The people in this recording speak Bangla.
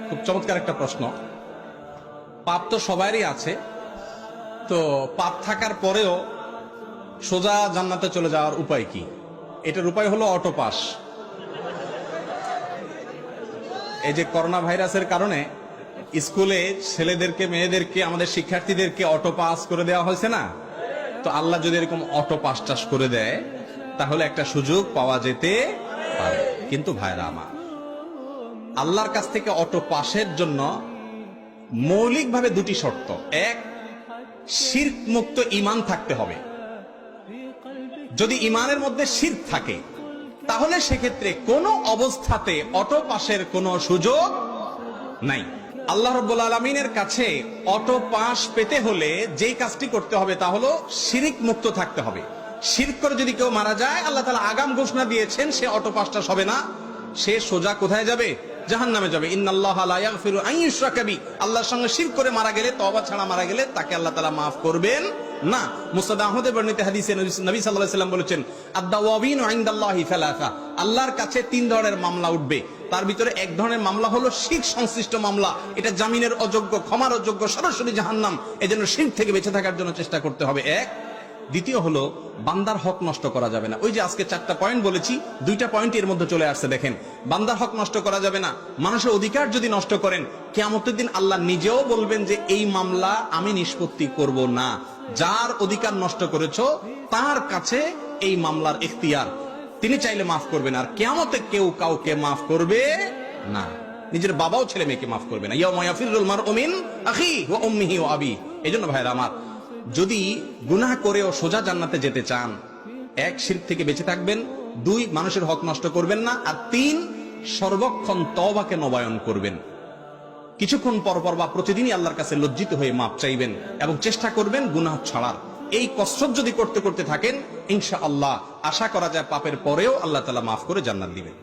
খুব চমৎকার একটা প্রশ্ন। পাপ তো সবারই আছে, তো পাপ থাকার পরেও সোজা জান্নাতে চলে যাওয়ার উপায় কি? এটার উপায় হলো অটো পাস। এই যে করোনা ভাইরাসের কারণে স্কুলে ছেলেদেরকে, মেয়েদেরকে, আমাদের শিক্ষার্থীদেরকে অটো পাস করে দেওয়া হয়েছে না? তো আল্লাহ যদি এরকম অটো পাস টাস করে দেয় তাহলে একটা সুযোগ পাওয়া যেতে পারে। কিন্তু ভাইরা আমার, আল্লাহর কাছ থেকে অটো পাসের জন্য মৌলিকভাবে দুটি শর্ত। এক, শিরক মুক্ত ঈমান থাকতে হবে। যদি ঈমানের মধ্যে শিরক থাকে তাহলে সেক্ষেত্রে কোনো অবস্থাতে অটো পাসের কোনো সুযোগ নাই। আল্লাহ রাব্বুল আলামিনের কাছে অটো পাস পেতে হলে যেই কাজটি করতে হবে তা হলো শিরক মুক্ত থাকতে হবে। শিরক করে যদি কেউ মারা যায়, আল্লাহ তাআলা আগাম ঘোষণা দিয়েছেন সে অটো পাসটা হবে না, সে সোজা কোথায় যাবে? জাহান্নামে যাবে। ইন্নাল্লাহা লা ইয়াগফিরু আন ইউশরাকা বি, আল্লাহর সঙ্গে শিরক করে মারা গেলে, তওবা ছাড়া মারা গেলে তাকে আল্লাহ তাআলা maaf করবেন না। মুসনাদ আহমদে বর্ণিত হাদিসে নবী সাল্লাল্লাহু আলাইহি ওয়াসাল্লাম বলেছেন, আদ-দাওয়াবিনু ইনদাল্লাহি সালাসা, আল্লাহর কাছে তিন ধরনের মামলা উঠবে। তার ভিতরে এক ধরনের মামলা হলো শিরক সংশ্লিষ্ট মামলা। এটা জামিনের অযোগ্য, ক্ষমার অযোগ্য, সরাসরি জাহান্নাম। এজন্য শিরক থেকে বেঁচে থাকার জন্য চেষ্টা করতে হবে। এক। দ্বিতীয় হলো বান্দার হক নষ্ট করা যাবে না। ওই যে আজকে 4টা পয়েন্ট বলেছি, 2টা পয়েন্ট এর মধ্যে চলে আসছে। দেখেন, বান্দার হক নষ্ট করা যাবে না। মানুষের অধিকার যদি নষ্ট করেন, কিয়ামতের দিন আল্লাহ নিজেও বলবেন যে এই মামলা আমি নিষ্পত্তি করব না। যার অধিকার নষ্ট করেছো তার কাছে এই মামলার ইখতিয়ার, তিনি চাইলে মাফ করবেন। আর কিয়ামতে কেউ কাউকে মাফ করবে না। নিজের বাবাও ছেলে মেয়েকে মাফ করবে না। ইয়াউমা ইয়াফিরুল মারউ মিন আখিহি ওয়া উম্মিহি ওয়া আবি। এজন্য ভাইরা আমার, যদি গুনাহ করেও সোজা জান্নাতে যেতে চান, এক, শিরক থেকে বেঁচে থাকবেন। 2, মানুষের হক নষ্ট করবেন না। আর 3, সর্বক্ষণ তওবাকে নবায়ন করবেন। কিছুক্ষণ পর পর বা প্রতিদিনই আল্লাহর কাছে লজ্জিত হয়ে মাপ চাইবেন এবং চেষ্টা করবেন গুনাহ ছাড়ার। এই কসরত যদি করতে করতে থাকেন, ইনশাআল্লাহ আশা করা যায় পাপের পরেও আল্লাহ তাআলা মাফ করে জান্নাত দিবেন।